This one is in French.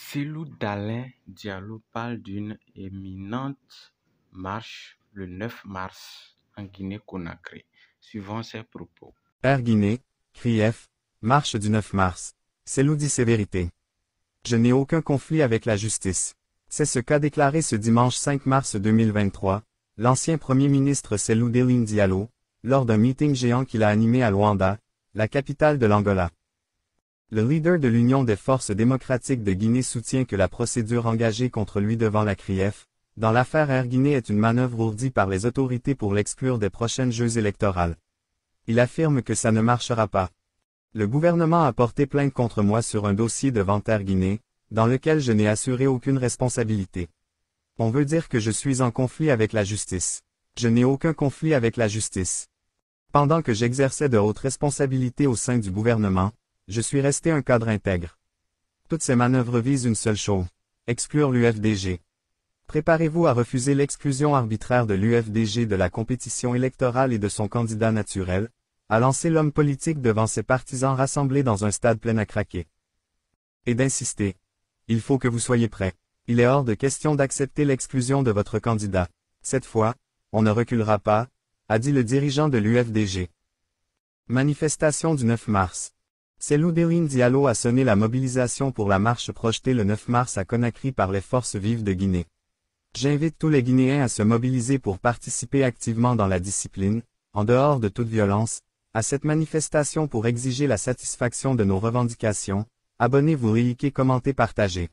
Cellou Dalein Diallo parle d'une imminente marche le 9 mars en Guinée-Conakry, suivant ses propos. Air Guinée, CRIEF, marche du 9 mars. Cellou dit ses vérités. Je n'ai aucun conflit avec la justice. C'est ce qu'a déclaré ce dimanche 5 mars 2023, l'ancien premier ministre Cellou Dalein Diallo, lors d'un meeting géant qu'il a animé à Luanda, la capitale de l'Angola. Le leader de l'Union des forces démocratiques de Guinée soutient que la procédure engagée contre lui devant la CRIEF, dans l'affaire Air Guinée est une manœuvre ourdie par les autorités pour l'exclure des prochaines jeux électorales. Il affirme que ça ne marchera pas. Le gouvernement a porté plainte contre moi sur un dossier devant Air Guinée, dans lequel je n'ai assuré aucune responsabilité. On veut dire que je suis en conflit avec la justice. Je n'ai aucun conflit avec la justice. Pendant que j'exerçais de hautes responsabilités au sein du gouvernement, je suis resté un cadre intègre. Toutes ces manœuvres visent une seule chose, exclure l'UFDG. Préparez-vous à refuser l'exclusion arbitraire de l'UFDG de la compétition électorale et de son candidat naturel, a lancé l'homme politique devant ses partisans rassemblés dans un stade plein à craquer. Et d'insister. Il faut que vous soyez prêts. Il est hors de question d'accepter l'exclusion de votre candidat. Cette fois, on ne reculera pas, a dit le dirigeant de l'UFDG. Manifestation du 9 mars. Cellou Dalein Diallo a sonné la mobilisation pour la marche projetée le 9 mars à Conakry par les forces vives de Guinée. J'invite tous les Guinéens à se mobiliser pour participer activement dans la discipline, en dehors de toute violence, à cette manifestation pour exiger la satisfaction de nos revendications. Abonnez-vous, likez, commentez, partagez.